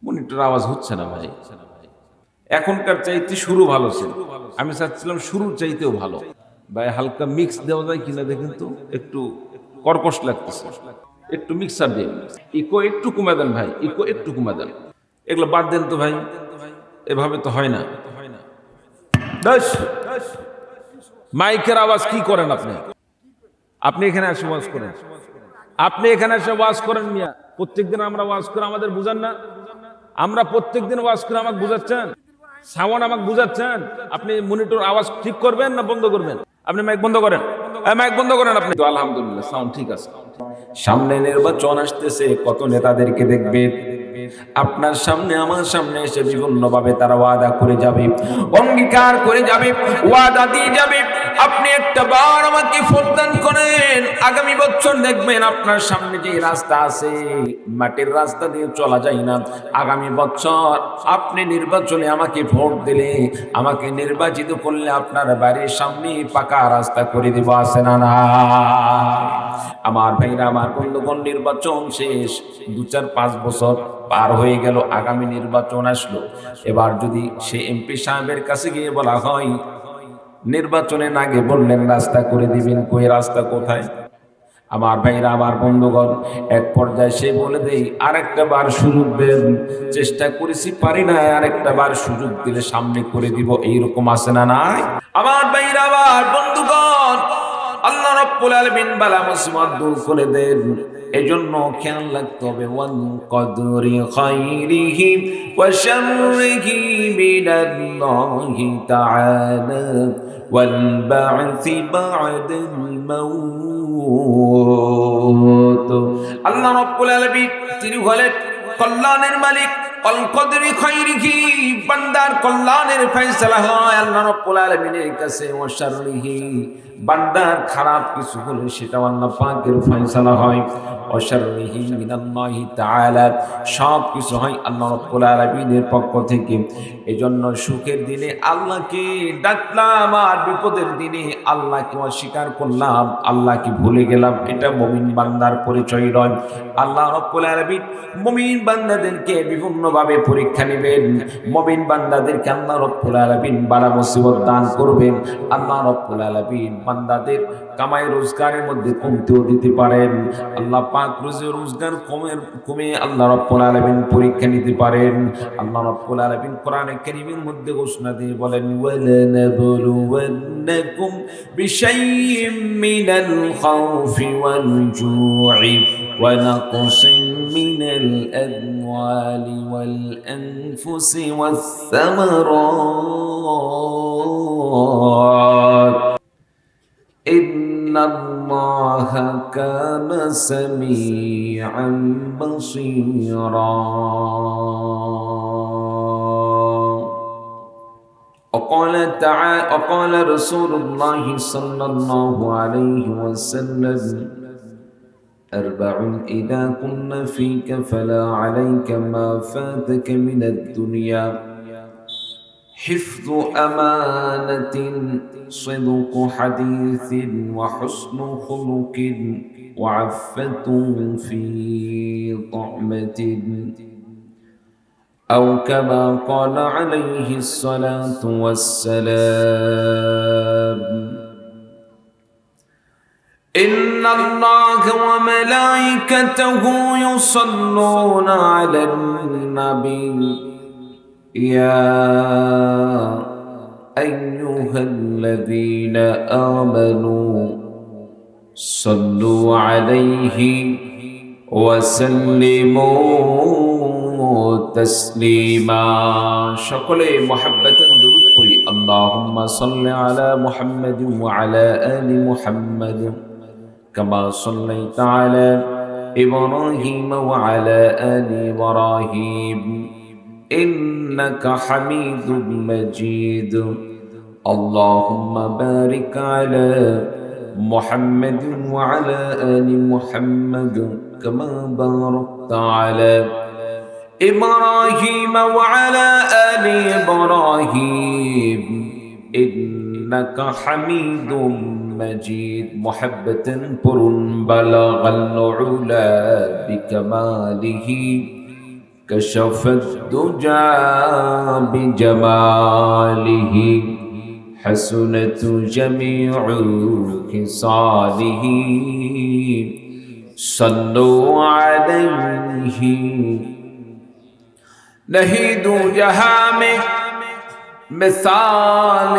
Monitor আওয়াজ হচ্ছে না ভাই। এখনকার চাইতে শুরু ভালো ছিল, আমি চাচ্ছিলাম শুরুর চাইতেও ভালো। ভাই হালকা মিক্স দেওয়া যায় কিনা দেখেন তো, একটু কর্কশ লাগতেছে, একটু মিক্সার দিন। ইকো একটু কমে দেন ভাই, ইকো একটু কমে দেন। এগুলো বাদ দেন তো ভাই, এভাবে তো হয় না। ব্যাস, মাইকের আওয়াজ কি করেন আপনি? আপনি এখানে এসে ওয়াজ করেন, আপনি এখানে এসে ওয়াজ করেন মিয়া। প্রত্যেকদিন আমরা ওয়াজ করে আমাদের বুঝান না? আমরা প্রত্যেকদিন ওয়াজ করে আমাকে বুঝাচ্ছেন, সাওয়ান আমাকে বুঝাচ্ছেন। আপনি মনিটর আওয়াজ ঠিক করবেন না বন্ধ করবেন? আপনি মাইক বন্ধ করেন, মাইক বন্ধ করেন আপনি। তো আলহামদুলিল্লাহ সাউন্ড ঠিক আছে। সামনে নির্বাচন আসতেছে, কত নেতাদেরকে দেখবেন আপনার সামনে আমার সামনে এসে বিভিন্ন ভাবে তারা ওয়াদা করে যাবে, অঙ্গীকার করে যাবে, ওয়াদা দিয়ে যাবে। আপনি একটা বার আমাকে প্রদান করেন, আগামী বছর দেখবেন আপনার সামনে যে রাস্তা আছে মাটির রাস্তা দিয়ে চলা যায় না। আগামী বছর আপনি নির্বাচনে আমাকে ভোট দিলে, আমাকে নির্বাচিত করলে আপনার বাড়ির সামনে পাকা রাস্তা করে দিব, আছে না না? আমার ভাইরা, আমার বন্ধুগণ, নির্বাচন শেষ, 2-4-5 বছর পার হয়ে গেল, আগামী নির্বাচন আসলো। এবার যদি সে এমপি সাহেবের কাছে গিয়ে বলা হয় নির্বাচনের আগে বললেন রাস্তা করে দিবেন, কই রাস্তা কোথায়? আমার ভাইরা, আমার বন্ধুগণ, এক পর্যায়ে সে বলে দেই আরেকটা বার সুযোগ দেন, চেষ্টা করেছি পারি না, আরেকটা বার সুযোগ দিলে সামনে করে দিব, এইরকম আছে না নাই? আমার ভাইরা, আমার বন্ধুগণ, আল্লাহ রাব্বুল আলামিন বালা মুসিবত দূর করে দেন। এজন্য খেয়াল রাখতে হবে, ওয়াল কদরি খাইরিহি ওয়া শাররিহি মিনাল্লাহি তাআলা ওয়াল বা'সি বা'দাল মাউত। আল্লাহ রাব্বুল আলামিন তিনি হলেন কল্যাণের মালিক। আল কদরি খাইরিহি, বান্দার কল্যাণের ফয়সালা হয় আল্লাহ রাব্বুল আলামিনের কাছে। ওয়া শাররিহি, বান্দার খারাপ কিছু হলে সেটা আল্লাহ পাকের ফয়সালা হয়। ওয়া শাররিহি মিনাল্লাহি তাআলা, সব কিছু হয় আল্লাহ রাব্বুল আলামিনের পক্ষ থেকে। এজন্য সুখের দিনে আল্লাহকে ডাকলাম, আর বিপদের দিনে আল্লাহকে অস্বীকার করলাম, আল্লাহকে ভুলে গেলাম, এটা মুমিন বান্দার পরিচয় নয়। আল্লাহ রাব্বুল আলামিন মুমিন বান্দাদেরকে বিভিন্নভাবে পরীক্ষা নেবেন। মুমিন বান্দাদেরকে আল্লাহ রাব্বুল আলামিন বালা মুসিবত দান করবেন। আল্লাহ রাব্বুল আলামিন বান্দাদের কামাই রোজগারের মধ্যে কমতেও দিতে পারেন। আল্লাহ পাক রুজি রোজগার কমে আল্লাহ রাব্বুল আলামিন পরীক্ষা নিতে পারেন। আল্লাহ রাব্বুল আলামিন কোরআনে কারীমের মধ্যে ঘোষণা দিয়ে বলেন, ওয়ালানাবলুওয়ান্নাকুম বিশাইইম মিনাল খাউফি ওয়াল জু'i ওয়া নাকসিম মিনাল আমওয়ালি ওয়াল আনফুসি ওয়াস সামারাত ইন্নাল্লাহা কানা সামিআন বাসীরা। وقال رسول الله صلى الله عليه وسلم: أربع إذا كن فيك فلا عليك ما فاتك من الدنيا: حفظ أمانة، صدق حديث، وحسن خلق، وعفة في طعمة، أو كما قال عليه الصلاة والسلام. إن الله وملائكته يصلون على النبي يا أيها الذين آمنوا صلوا عليه وسلموا تسليما. সকলে মুহাব্বতান দুরূদ পড়ি। আল্লাহুম্মা সাল্লি আলা মুহাম্মাদিন ওয়া আলা আলি মুহাম্মাদ কামা সাল্লাইতা আলা ইব্রাহিম ওয়া আলা আলি ইব্রাহিম ইন্নাকা হামিদুম মাজিদ। আল্লাহুম্মা বারিক আলা মুহাম্মাদিন ওয়া আলা আলি মুহাম্মাদ কামা বারাকতা আলা إبراهيم وعلى آل إبراهيم إنك حميد مجيد. محبة برن بلغ العلا بكماله كشف الدجى بجماله حسنت جميع خصاله صلوا عليه नहीं दो जहां में मिसाल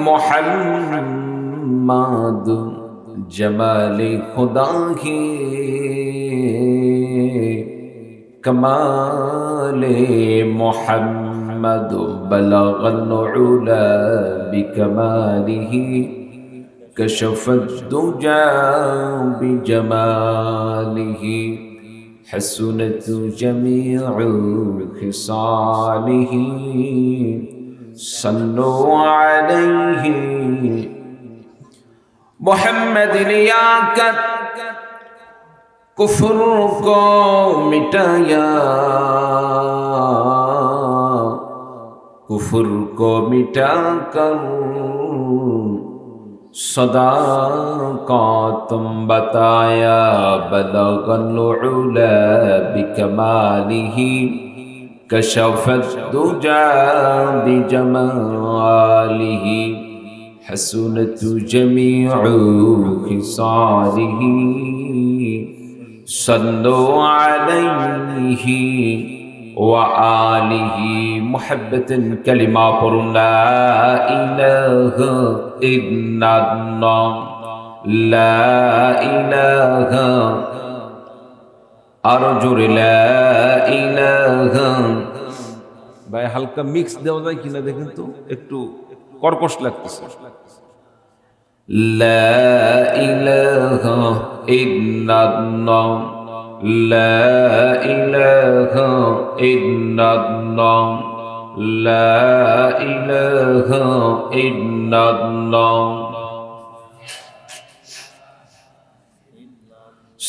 मोहम्मद जमाल खुदा की कमाल मोहम्मद बलगल उला बिकमालिही कशफ दुजा बिजमालिही हसनत जमीउ खिसालिही सल्लु अलैहि मोहम्मद ने आकर कुफ्र को मिटाया कुफ्र को मिटाकर सदाकतुम बताया बलगल उला बिकमालिही कशफत दुजा बिजमालिही हसनत जमीउ खिसालिही सल्लु अलैहि व आलिही मुहब्बतन कलिमा पढ़ुन ला इलाहा इल्लल्लाह ला इलाहा আর জোরে লা ইলাহা। ভাই হালকা মিক্স দেওয়া যায় কিনা দেখেন তো, একটু কর্কশ লাগতেছে। লা ইলাহা ইল্লাল্লাহ লা ইলাহা ইল্লাল্লাহ লা ইলাহা ইল্লাল্লাহ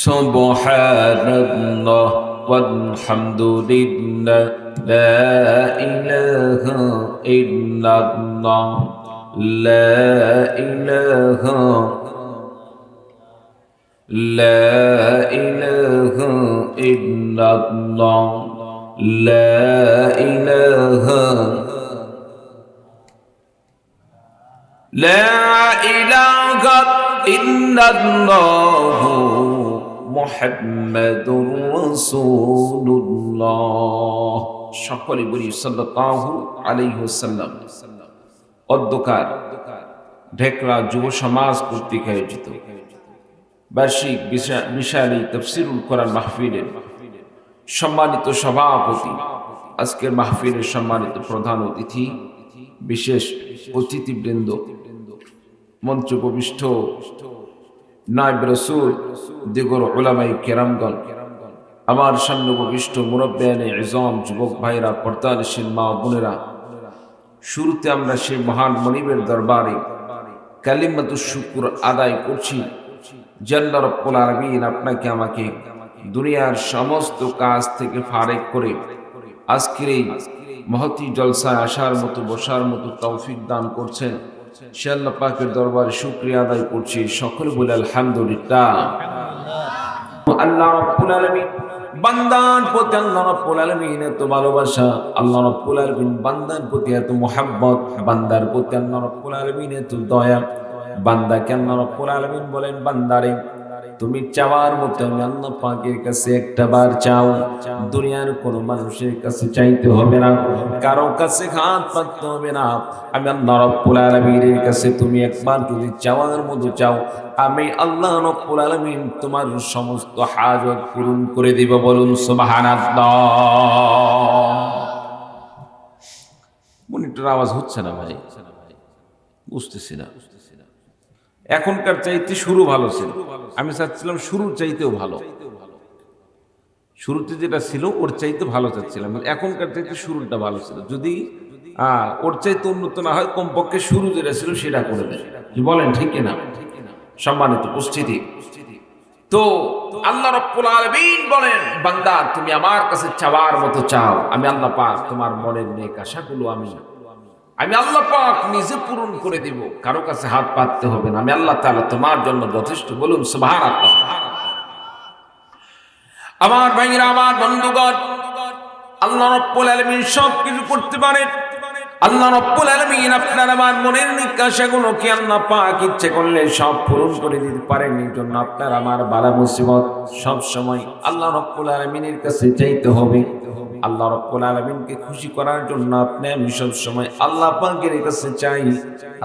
সুবহানাল্লাহ ওয়ালহামদুলিল্লাহ লা ইলাহা ইল্লাল্লাহ লা ইলাহা লা ইলাহা ইল্লাল্লাহ লা ইলাহা লা ইলাহা ইল্লাল্লাহ মুহাম্মাদুর রাসূলুল্লাহ। সকলে বলি সাল্লাল্লাহু আলাইহি ওয়াসাল্লাম। অধ্যকার ঢেকরা যুব সমাজ কর্তৃক আয়োজিত বার্ষিক বিশালী তাফসীরুল কোরআন মাহফিলের সম্মানিত সভাপতি, আজকের মাহফিলের সম্মানিত প্রধান অতিথি, বিশেষ অতিথিবৃন্দ, মঞ্চ উপবিষ্ট নায়েব রাসূল, দিগর উলামায়ে কেরামগণ, আমার সামনে উপবিষ্ট মুরব্বিয়ানে ইজম, যুবক ভাইরা, পর্দানশীল মা বোনেরা, শুরুতে আমরা সেই মহান মনিবের দরবারে কালিমাতুশ শুকর আদায় করছি যে আল্লাহ রাব্বুল আলামিন আপনাকে আমাকে দুনিয়ার সমস্ত কাজ থেকে ফারেক করে আজকের এই মহতি জলসায় আসার মতো, বসার মতো তৌফিক দান করছেন। সে আল্লাহ পাকের দরবারে শুকরিয়া আদায় করছি। সকলে বলে আলহামদুলিল্লাহ। আল্লাহ রাব্বুল আলামিন বান্দার প্রতি, আল্লাহ রাব্বুল আলামিন এত ভালোবাসা, আল্লাহ রাব্বুল আলামিন বান্দার প্রতি এত মুহাব্বত, বান্দার প্রতি আল্লাহ রাব্বুল আলামিন এত দয়া। বান্দাকে আল্লাহ রাব্বুল আলামিন বলেন, বান্দারে তুমি চাওয়ার মতো আমি আল্লাহ পাকের কাছে একটা বার চাও। দুনিয়ার কোনো মানুষের কাছে চাইতে হবে না, কারো কাছে হাত পাততে হবে না। আমি আল্লাহ রাব্বুল আলামিনের কাছে তুমি একবার যদি চাওয়ার মতো চাও, আমি আল্লাহ রাব্বুল আলামিন তোমার সমস্ত হাজত পূরণ করে দিব। বলুন সুবহানাল্লাহ। মনিটর আওয়াজ হচ্ছে না ভাই, বুঝতেছি না। এখনকার চাইতে শুরু ভালো ছিল, আমি চাচ্ছিলাম শুরুর চাইতেও ভালো। শুরুতে যেটা ছিল ওর চাইতে ভালো চাচ্ছিলাম, এখনকার চাইতে শুরুটা ভালো ছিল। যদি ওর চাইতে উন্নত না হয়, কমপক্ষে শুরু যেটা ছিল সেটা করে দেয়। কি বলেন, ঠিক না? সম্মানিত উপস্থিতি, তো আল্লাহ রাব্বুল আলামিন বলেন, বান্দা তুমি আমার কাছে চাওয়ার মতো চাও, আমি আল্লাহ পাক তোমার মনের নেক আশাগুলো আমি আল্লাহ পাক নিজে পূরণ করে দিব। কারো কাছে হাত পাততে হবে না, আমি আল্লাহ তাআলা তোমার জন্য যথেষ্ট। বলুন সুবহানাল্লাহ। আমার ভাইরা, আমার বন্ধুগণ, আল্লাহ রাব্বুল আলামিন সব কিছু করতে পারেন। আল্লাহ রাব্বুল আলামিন আপনার আমার মনের নিকাশাগুলোকে আল্লাহ পাক ইচ্ছে করলে সব পূরণ করে দিতে পারেন। এই জন্য আপনার আমার বালা মুসিবত সব সময় আল্লাহ রাব্বুল আলামিনের কাছে চাইতে হবে। আল্লাহ রাব্বুল আলামিনকে খুশি করার জন্য আপনি আমি সব সময় আল্লাহ পাকের কাছে চাই,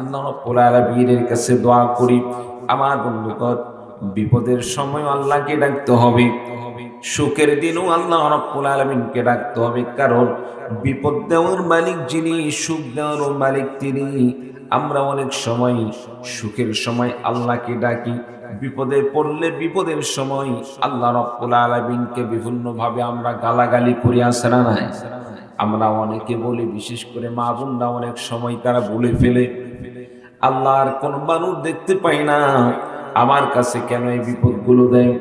আল্লাহ রাব্বুল আলামিনের কাছে দোয়া করি। আমার বন্ধুগণ, বিপদের সময় আল্লাহকে ডাকতে হবে, সুখের দিনও আল্লাহ রাব্বুল আলামিনকে ডাকতে হবে। কারণ বিপদ দেওয়ার মালিক যিনি, সুখ দেওয়ার মালিক তিনি। আমরা অনেক সময় সুখের সময় আল্লাহকে ডাকি, বিপদে পড়লে বিপদের সময় আল্লাহ রাব্বুল আলামিনকে বিভিন্নভাবে আমরা গালাগালি করি, আছে না নাই? আমরা অনেকে বলি, বিশেষ করে মা বোনরা অনেক সময় তারা বলে ফেলে, আল্লাহর কোন মানুষ দেখতে পাই না, আমার কাছে কেন এই বিপদগুলো দেয়,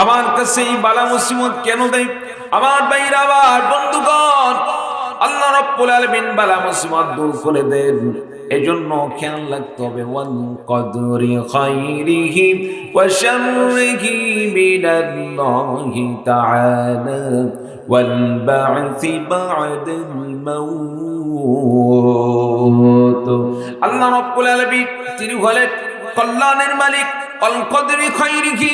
আমার কাছে এই বালা মুসিবত কেন দেয়? আমার ভাইরা, আমার বন্ধুগণ, আল্লাহ রাব্বুল আলামিন বালা মুসিবত দূর করে দেন। এজন্য খেয়াল রাখতে হবে, ওয়ান কদরি খাইরিহি ওয়া শাররিহি মিনাল্লাহি তাআলা ওয়াল বা'সি বা'দাল মাউত। আল্লাহ রাব্বুল আলামিন তিনি হলেন কল্যাণের মালিক। অল কদরি খাইরিহি,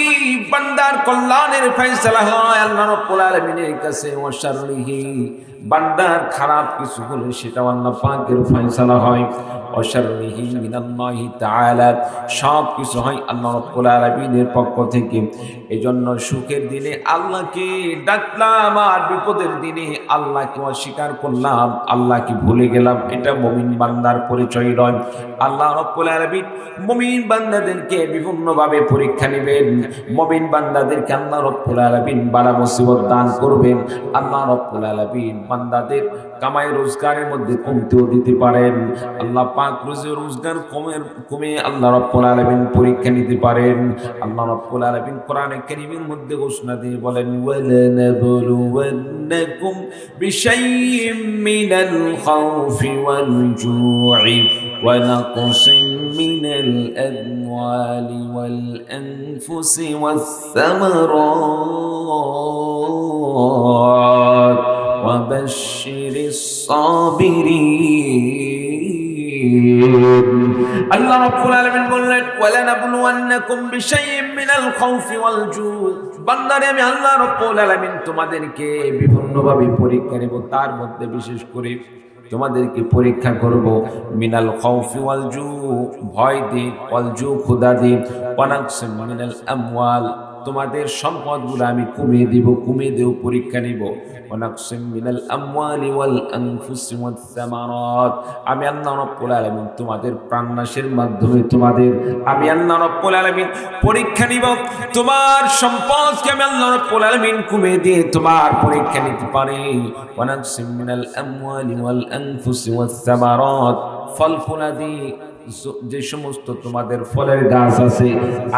বান্দার কল্যাণের ফয়সালা হয় আল্লাহ রাব্বুল আলামিনের কাছে। ওয়া শাররিহি, বান্দার খারাপ কিছু হলে সেটা আল্লাহ পাকের ফয়সালা হয়। ওয়া শাররিহি মিনাল্লাহি তাআলা, সব কিছু হয় আল্লাহ রাব্বুল আলামিনের পক্ষ থেকে। এজন্য সুখের দিনে আল্লাহকে ডাকলাম, আর বিপদের দিনে আল্লাহকে অস্বীকার করলাম, আল্লাহকে ভুলে গেলাম, এটা মুমিন বান্দার পরিচয় নয়। আল্লাহ রাব্বুল আলামিন মুমিন বান্দাদেরকে বিভিন্নভাবে পরীক্ষা নেবেন। মুমিন বান্দাদেরকে আল্লাহ রাব্বুল আলামিন বালা মুসিবত দান করবেন। আল্লাহ রাব্বুল আলামিন বান্দাদের কামাই রোজগারের মধ্যে কমতেও দিতে পারেন। আল্লাহ পাক রুজি রোজগার কমে আল্লাহ রাব্বুল আলামিন পরীক্ষা নিতে পারেন। আল্লাহ রাব্বুল আলামিন কোরআনে কারীমের মধ্যে ঘোষণা দিয়ে বলেন, ওয়ালানাবলুওয়ান্নাকুম বিশাইইম মিনাল খাউফি ওয়াল জু'i ওয়া নাকসিম মিনাল আমওয়ালি ওয়াল আনফুসি ওয়াস সামারাত ওয়া বাশশিরিস সাবিরিন। আল্লাহ রাব্বুল আলামিন বললেন, ওয়ালানাবলুওয়ান্নাকুম বিশাইইম মিনাল খাউফি ওয়াল জু', বান্দারে আমি আল্লাহ রাব্বুল আলামিন তোমাদেরকে বিভিন্নভাবে পরীক্ষা নেব, তার মধ্যে বিশেষ করে তোমাদেরকে পরীক্ষা করব মিনাল খাউফি ওয়াল জু', ভয় দিয়ে, ওয়াল জু', ক্ষুধা দিয়ে, ওয়া নাকসিম মিনাল আমওয়াল, তোমাদের সম্পদগুলো আমি কমিয়ে দেব, পরীক্ষা নিব। ওয়া নাকসিম মিনাল আমওয়ালি ওয়াল আনফুসি ওয়াস সামারাত, আমি আল্লাহ রাব্বুল আলামিন তোমাদের প্রাণনাশের মাধ্যমে আমি আল্লাহ রাব্বুল আলামিন পরীক্ষা নিব। তোমার সম্পদকে আমি আল্লাহ রাব্বুল আলামিন কমিয়ে দিয়ে তোমার পরীক্ষা নিতে পারি। ওয়া নাকসিম মিনাল আমওয়ালি ওয়াল আনফুসি ওয়াস সামারাত, ফল ফুলাদি, যে সমস্ত তোমাদের ফলের গাছ আছে,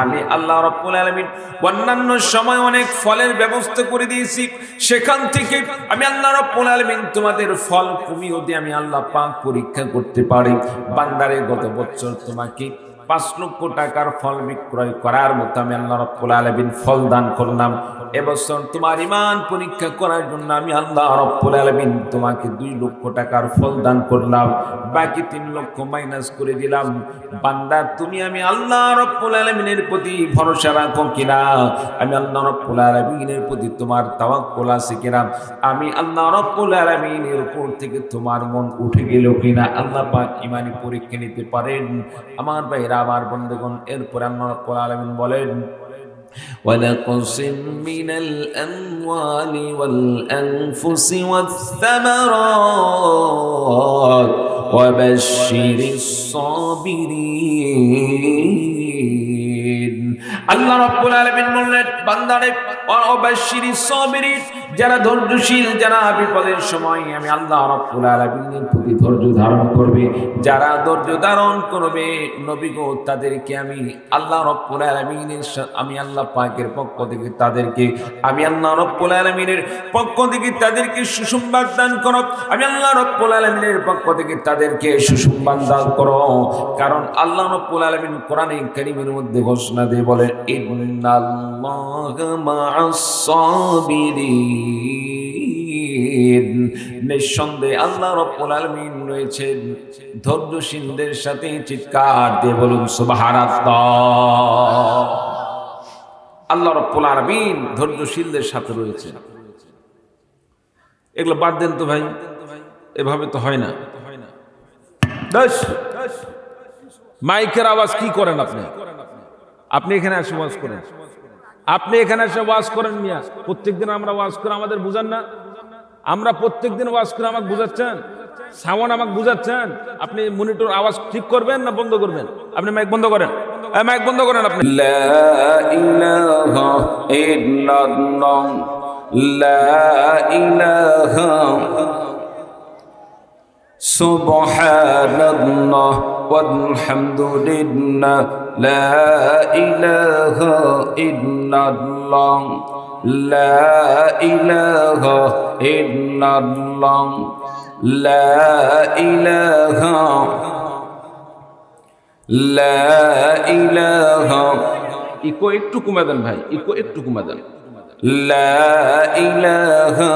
আমি আল্লাহ রাব্বুল আলামিন অন্যান্য সময় অনেক ফলের ব্যবস্থা করে দিয়েছি, সেখান থেকে আমি আল্লাহ রাব্বুল আলামিন তোমাদের ফল কমিয়ে দিয়ে আমি আল্লাহ পাক পরীক্ষা করতে পারি। বান্দারে, গত বছর তোমাকে 5 লক্ষ টাকার ফল বিক্রয় করার মতো আমি আল্লাহ রাব্বুল আলামিন ফল দান করলাম। এবছর তোমার ঈমান পরীক্ষা করার জন্য আমি আল্লাহ রাব্বুল আলামিন তোমাকে 2 লক্ষ টাকার ফল দান করলাম, বাকি 3 লক্ষ মাইনাস করে দিলাম। বান্দা, তুমি আমি আল্লাহ রাব্বুল আলামিনের প্রতি ভরসা রাখো কিনা? আমি আল্লাহ রাব্বুল আলামিনের প্রতি তোমার তাওয়াক্কুল আছে কিনা? আমি আল্লাহ রাব্বুল আলামিনের উপর থেকে তোমার মন উঠে গেল কিনা? আল্লাহ পাক ঈমানি পরীক্ষা নিতে পারেন। আমার ভাইরা, আমার বন্ধুগণ, এরপর আল্লাহ রাব্বুল আলামিন বলেন, وَنَقْصٍ مِّنَ الْأَمْوَالِ وَالْأَنفُسِ وَالثَّمَرَاتِ وَبَشِّرِ الصَّابِرِينَ। আল্লাহ রাব্বুল আলামিন বললেন, বান্দারে, ওয়াবাশশিরিস সাবিরিন, যারা ধৈর্যশীল, যারা বিপদের সময় আমি আল্লাহ রাব্বুল আলামিনের প্রতি ধৈর্য ধারণ করবে, যারা ধৈর্য ধারণ করবে, নবী গো, তাদেরকে আমি আল্লাহ রাব্বুল আলামিনের আমি আল্লাহ পাকের পক্ষ থেকে আমি আল্লাহ রাব্বুল আলামিনের পক্ষ থেকে তাদেরকে সুসংবাদ দান করো। আমি আল্লাহ রাব্বুল আলামিনের পক্ষ থেকে তাদেরকে সুসংবাদ দান করো। কারণ আল্লাহ রাব্বুল আলামিন কোরআনে কারীমের মধ্যে ঘোষণা দিয়ে বলেন, ইন্নাল্লাহা মা'আস সাবিরিন। নিঃসন্দেহে আল্লাহ রাব্বুল আলামিন রয়েছেন ধৈর্যশীলদের সাথে। চিৎকার দিয়ে বলুন সুবহানাল্লাহ। আল্লাহ রাব্বুল আলামিন ধৈর্যশীলদের সাথে রয়েছে। এগুলো বাদ দেন তো ভাই, এভাবে তো হয় না। মাইকের আওয়াজ কি করেন আপনি? আপনি এখানে এসে ওয়াজ করেন, আপনি এখানে এসে ওয়াজ করেন মিয়া। প্রত্যেকদিন আমরা ওয়াজ করে আমাদের বুঝান না? আমরা প্রত্যেকদিন ওয়াজ করে আমাকে বুঝাচ্ছেন, সাওয়ান আমাকে বুঝাচ্ছেন। আপনি মনিটর আওয়াজ ঠিক করবেন না বন্ধ করবেন? আপনি মাইক বন্ধ করেন, মাইক বন্ধ করেন আপনি। লা ইলাহা ইল্লাল্লাহ, লা ইলাহা সুবহানাল্লাহ ওয়ালহামদুলিল্লাহ, লা ইলাহা ইল্লাল্লাহ, লা ইলাহা ইল্লাল্লাহ, লা ইলাহা, লা ইলাহা। ইকো একটু কমে দেন ভাই, ইকো একটু কমে দেন। লা ইলাহা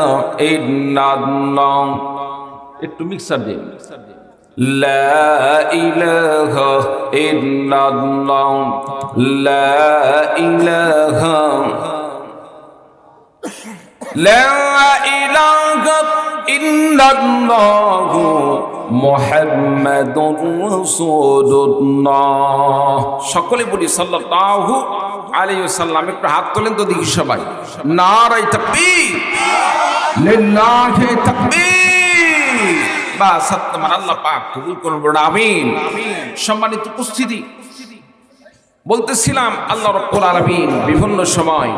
ইল্লাল্লাহ, একটু মিক্সার দিন। লা ইলাহা ইল্লাল্লাহ, লা ইলাহা, লা ইলাহা ইল্লাল্লাহ মুহাম্মাদুর রাসূলুল্লাহ। সকলে বলি সাল্লাল্লাহু আলাইহি ওয়াসাল্লাম। একটু হাত তোলেন তো দেখি সবাই। নারায়ে তাকবীর, লিল্লাহি তাকবীর। বাস তোমার আল্লাহ পাক কবুল করুন, আমিন। সম্মানিত উপস্থিতি, বলতেছিলাম আল্লাহ রাব্বুল আলামিন বিভিন্ন সময়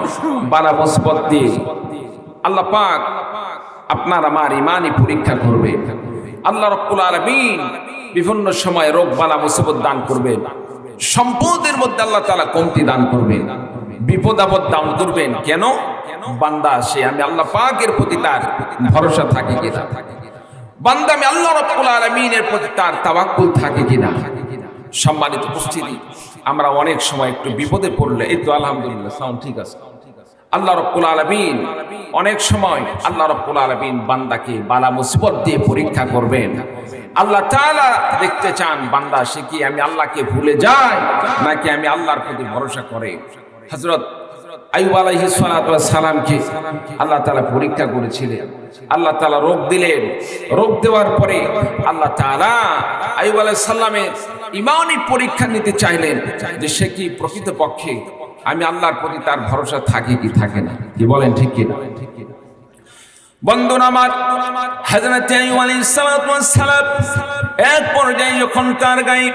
বালা মুসিবত দিয়ে আল্লাহ পাক আপনার আমার ঈমানি পরীক্ষা করবে। আল্লাহ রাব্বুল আলামিন বিভিন্ন সময় রোগ বালা মুসিবত দান করবেন। সম্পদের মধ্যে আল্লাহ তাআলা কমতি দান করবেন, বিপদ আপদ দান করবেন। কেন? বান্দা সে আমি আল্লাহ পাকের প্রতি তার ভরসা থাকে কিনা, বান্দা আমি আল্লাহ রাব্বুল আলামিনের প্রতি তার তাওয়াক্কুল থাকে কিনা। সম্মানিত উপস্থিতি, আমরা অনেক সময় একটু বিপদে পড়লে, এই তো আলহামদুলিল্লাহ সাউন্ড ঠিক আছে। আল্লাহ রাব্বুল আলামিন অনেক সময় আল্লাহ রাব্বুল আলামিন বান্দাকে বালা মুসিবত দিয়ে পরীক্ষা করবেন। আল্লাহ তাআলা দেখতে চান বান্দা সে কি আমি আল্লাহকে ভুলে যায় নাকি আমি আল্লাহর প্রতি ভরসা করে। হযরত আইয়ুব আলাইহিস সালাতু ওয়াস সালামকে আল্লাহ তাআলা পরীক্ষা করেছিলেন। আল্লাহ তাআলা রোগ দিলেন। রোগ দেওয়ার পরে আল্লাহ তাআলা আইয়ুব আলাইহিস সালামের ঈমানি পরীক্ষা নিতে চাইলেন যে সে কি প্রকৃতপক্ষে আমি আল্লাহর প্রতি তার ভরসা থাকে কি থাকে না। কি বলেন ঠিক কি না? বন্ধুরা আমার, হযরত আইয়ুব আলাইহিস সালাতু ওয়াস সালাম এক পর্যায়ে যখন তার গায়ে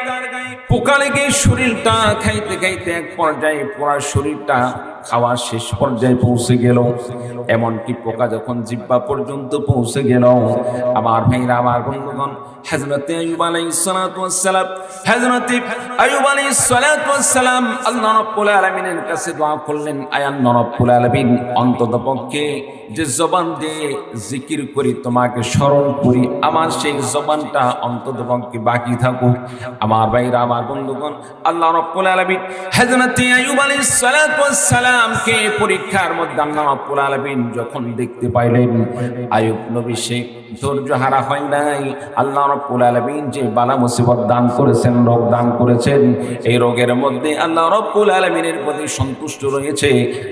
পোকা লেগে শরীরটা খাইতে খাইতে এক পর্যায়ে পুরো শরীরটা খাওয়া শেষ পর্যায়ে পৌঁছে গেল। এমনকি পোকা যখন জিহ্বা পর্যন্ত পৌঁছে গেল, আমার ভাইরা আমার বন্ধুগণ, হযরত আইয়ুব আলাইহিস সালাতু ওয়াস সালাম আল্লাহ রাব্বুল আলামিনের কাছে দোয়া করলেন, আয় আল্লাহ রাব্বুল আলামিন, অন্ততপক্ষে যে জবান দিয়ে জিকির করি তোমাকে স্মরণ করি আমার সেই জবানটা অন্ততপক্ষে বাকি থাকুক। আমার ভাইরা আমার বন্ধুগণ, আল্লাহ রাব্বুল আলামিন হযরত আইয়ুব আলাইহিস সালাতু ওয়াস সালামকে পরীক্ষার মধ্যে আল্লাহ রাব্বুল আলামিন যখন দেখতে পাইলেন আইয়ুব নবী সে ধৈর্য হারা হয় নাই। আল্লাহ রাব্বুল আলামিন যে বালা মুসিবত দান করেছেন, রোগ দান করেছেন, এই রোগের মধ্যে আল্লাহ রাব্বুল আলামিনের প্রতি সন্তুষ্ট রয়েছে।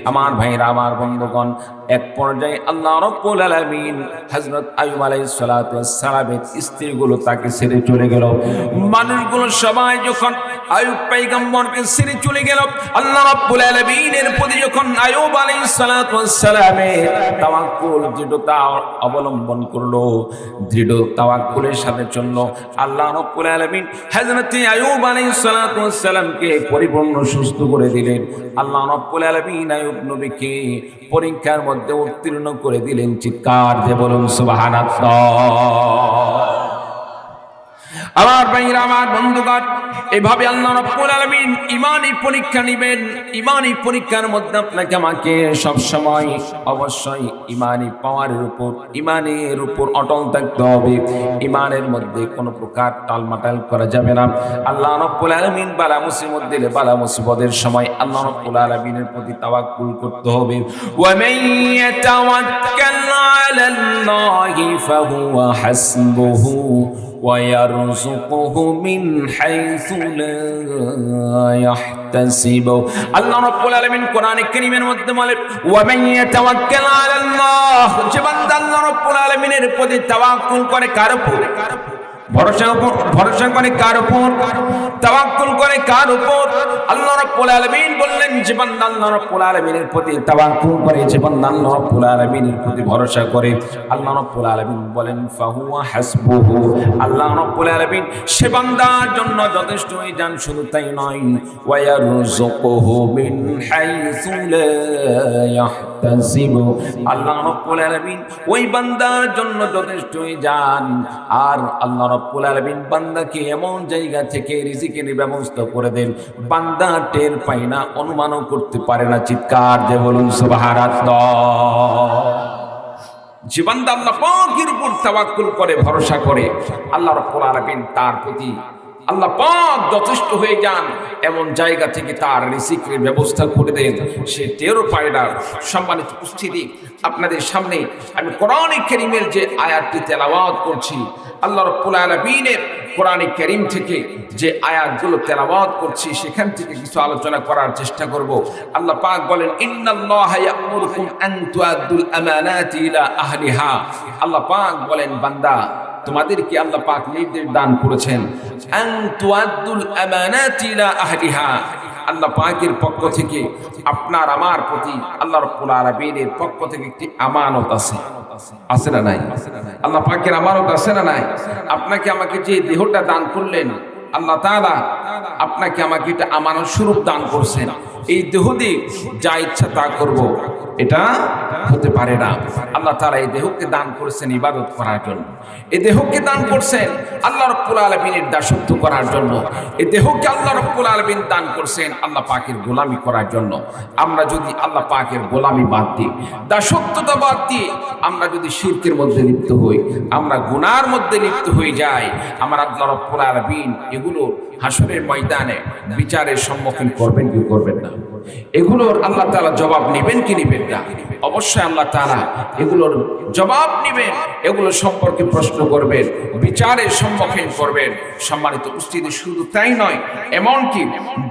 আমার ভাইরা আমার বন্ধুগণ, এক পর্যায়ে আল্লাহ রাব্বুল আলামিন হযরত আইয়ুব আলাইহিস সালাতু ওয়াস সালামের স্ত্রীগুলো তাকে ছেড়ে চলে গেল। মানুষগুলো সবাই যখন আইয়ুব পয়গম্বরকে ছেড়ে চলে গেল, আল্লাহ রাব্বুল আলামিনের প্রতি যখন আইয়ুব আলাইহিস সালাতু ওয়াস সালামের তাওয়াক্কুল দৃঢ়তা অবলম্বন করলো, দৃঢ় তাওয়াক্কুলের সাথে চললো, আল্লাহ রাব্বুল আলামিন হযরত আইয়ুব আলাইহিস সালাতু ওয়াস সালামকে পরিপূর্ণ সুস্থ করে দিলেন। আল্লাহ রাব্বুল আলামিন আইয়ুব নবীকে পরীক্ষার মধ্যে উত্তীর্ণ করে দিলেন। চিৎকার দিয়ে বলুন সুবহানাল্লাহ। আমার ভাইরা আমার বন্ধুগণ, এভাবে আল্লাহ রাব্বুল আলামিন ঈমানি পরীক্ষা নেবেন। ঈমানি পরীক্ষার মধ্যে আপনাকে আমাকে সব সময় অবশ্যই ঈমানি পাওয়ারের উপর, ঈমানের উপর অটল থাকতে হবে। ঈমানের মধ্যে কোনো প্রকার টালমাটাল করা যাবে না। আল্লাহ রাব্বুল আলামিন বালা মুসিবত দিলে বালা মুসিবতের সময় আল্লাহ রাব্বুল আলামিনের প্রতি তাওয়াক্কুল করতে হবে। ওয়া মান ইয়াতাওয়াক্কাল আলাল্লাহি ফাহুয়া হাসবুহু ওয়া ইয়ারযুকুহু মিন হাইসু লা ইয়াহতাসিবু। আল্লাহ রাব্বুল আলামিন কোরআনে কারীমের মধ্যে বলেন, ওয়া মান ইয়াতাওয়াক্কাল আলাল্লাহ, যে বান্দা আল্লাহ রাব্বুল আলামিনের প্রতি তাওয়াক্কুল করে, কার উপর? ভরসা করে কার উপর? তাওয়াক্কুল করে কার উপর? আল্লাহ রাব্বুল আলামিন বললেন, যে বান্দা আল্লাহ রাব্বুল আলামিনের প্রতি তাওয়াক্কুল করে, যে বান্দা আল্লাহ রাব্বুল আলামিনের প্রতি ভরসা করে, আল্লাহ রাব্বুল আলামিন বলেন ফাহুয়া হাসবুহু, আল্লাহ রাব্বুল আলামিন সে বান্দার জন্য যথেষ্ট হয়ে যান। শুধু তাই নয়, ওয়া ইয়ারযুকুহু মিন হাইসু লা ইয়াহতাসিবু, আল্লাহ রাব্বুল আলামিন ওই বান্দার জন্য যথেষ্ট হয়ে যান। আর আল্লাহ রাব্বুল আলামিন বান্দাকে এমন জায়গা থেকে রিজিকের ব্যবস্থা করে দেন, বান্দা টের পায় না, অনুমানও করতে পারে না। চিৎকার দিয়ে বলুন সুবহানাল্লাহ। যে বান্দা আল্লাহ পাকের উপর তাওয়াক্কুল করে, ভরসা করে, আল্লাহ রাব্বুল আলামিন তার প্রতি আল্লাহ পাক যথেষ্ট হয়ে যান, এমন জায়গা থেকে তার রিজিকের ব্যবস্থা করে দেন, সে টেরও পায় না। সম্মানিত উপস্থিতি, আপনাদের সামনে আমি কোরআনে কারীমের যে আয়াতটি তেলাওয়াত করছি, আল্লাহ রাব্বুল আলামিনের কোরআনে কারীম থেকে যে আয়াতগুলো তেলাওয়াত করছি, সেখান থেকে কিছু আলোচনা করার চেষ্টা করব। আল্লাহ পাক বলেন, ইন্নাল্লাহা ইয়া'মুরুকুম আন তুআদ্দুল আমানাতি ইলা আহলিহা। আল্লাহ পাক বলেন, বান্দা তোমাদেরকে আল্লাহ পাক নির্দেশ দান করেছেন, আন তুআদ্দুল আমানাতি ইলা আহলিহা। আল্লাহ পাকের পক্ষ থেকে আপনার আমার প্রতি আল্লাহ রাব্বুল আলামিনের পক্ষ থেকে একটি আমানত আছে, আছে না নাই? আল্লাহ পাকের আমানত আছে না নাই? আপনাকে আমাকে যে দেহটা দান করলেন, আল্লাহ তাআলা আপনাকে আমাকে এটা আমানত স্বরূপ দান করছেন। এই দেহ দিয়ে যা ইচ্ছা তা করব, এটা হতে পারে না। আল্লাহ তাআলা এই দেহকে দান করেছেন ইবাদত করার জন্য, এই দেহকে দান করছেন আল্লাহ রাব্বুল আলামিনের দাসত্ব করার জন্য, এই দেহকে আল্লাহ রাব্বুল আলামিন দান করছেন আল্লাহ পাকের গোলামি করার জন্য। আমরা যদি আল্লাহ পাকের গোলামি বাদ দিই, দাসত্বতা বাদ দিয়ে আমরা যদি শিরকের মধ্যে লিপ্ত হই, আমরা গুনার মধ্যে লিপ্ত হয়ে যাই, আমার আল্লাহ রাব্বুল আলামিন এগুলো হাসরের ময়দানে বিচারের সম্মুখীন করবেন কি করবেন না? এগুলোর আল্লাহ তাআলা জবাব নেবেন কি নেবেন না? অবশ্যই আল্লাহ তাআলা এগুলোর জবাব নেবেন, এগুলো সম্পর্কে প্রশ্ন করবেন, বিচারের সম্মুখীন করবেন। সম্মানিত উপস্থিতি, শুধু তাই নয়, এমনকি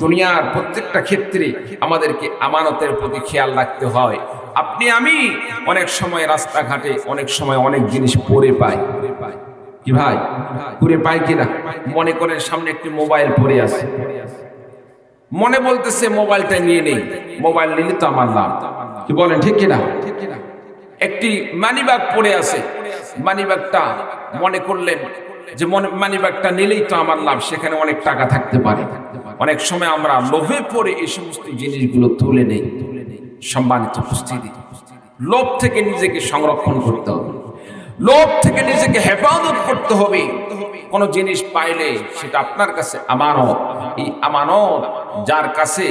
দুনিয়ার প্রত্যেকটা ক্ষেত্রে আমাদেরকে আমানতের প্রতি খেয়াল রাখতে হয়। আপনি আমি অনেক সময় রাস্তাঘাটে অনেক সময় অনেক জিনিস পড়ে পাই, কি ভাই? পড়ে পাই কিনা? মনে করেন সামনে একটি মোবাইল পড়ে আছে, মনে বলতেছে মোবাইলটা নিয়ে নেই, মোবাইল নিলে তো আমার লাভ, কি বলেন ঠিক কিনা? একটি মানিব্যাগ পড়ে আছে, মানিব্যাগটা মনে করলেন যে মানিব্যাগটা নিলেই তো আমার লাভ, সেখানে অনেক টাকা থাকতে পারে। অনেক সময় আমরা লোভে পড়ে এই সমস্ত জিনিসগুলো তুলে নেই। সম্মানিত উপস্থিতি, লোভ থেকে নিজেকে সংরক্ষণ করতে হবে, লোভ থেকে নিজেকে হেফাজত করতে হবে। কোন জিনিস পাইলে সেটা আপনার কাছে আমানত, এই আমানত যার কাছে,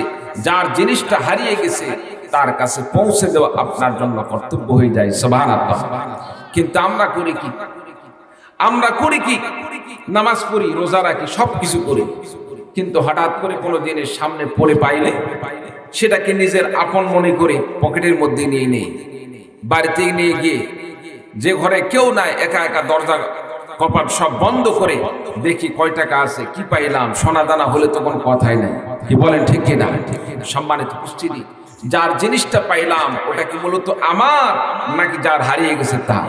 যার জিনিসটা হারিয়ে গেছে তার কাছে পৌঁছে দেওয়া আপনার জন্য কর্তব্য হয়ে যায়। সুবহানাল্লাহ। কিন্তু আমরা করি কি? আমরা করি কি? নামাজ পড়ি, রোজা রাখি, সবকিছু করি, কিন্তু হঠাৎ করে কোনো জিনিস সামনে পড়ে পাইলে সেটাকে নিজের আপন মনে করে পকেটের মধ্যে নিয়ে নেই, বাড়িতে নিয়ে গিয়ে যে ঘরে কেউ নাই, একা একা দরজা কপাট সব বন্ধ করে দেখি কয় টাকা আছে, কি পাইলাম, সোনা দানা হলে তো কোনো কথাই নাই, কি বলেন ঠিক কিনা? সম্মানিত উপস্থিতি, যার জিনিসটা পাইলাম ওটা কি মূলত আমার নাকি যার হারিয়ে গেছে তা?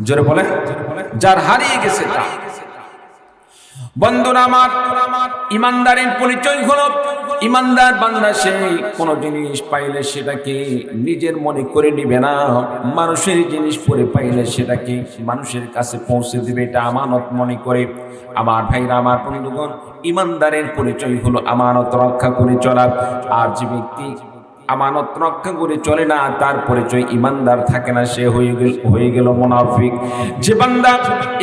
জোরে বলেন, যার হারিয়ে গেছে তা। বন্ধুরা আমার, ইমানদারের পরিচয় হলো ইমানদার বান্দা সেই কোন জিনিস পাইলে সেটাকে নিজের মনে করে নিবে না, মানুষের জিনিস পরে পাইলে সেটাকে মানুষের কাছে পৌঁছে দিবে, এটা আমানত মনে করে। আমার ভাইরা, আমার বন্ধুগণ, ইমানদারের পরিচয় হলো আমানত রক্ষা করে চলা। আর যে ব্যক্তি আমানত রক্ষা করে চলে না, তার পরিচয় ইমানদার থাকে না, সে হয়ে গেল মুনাফিক। যে বান্দা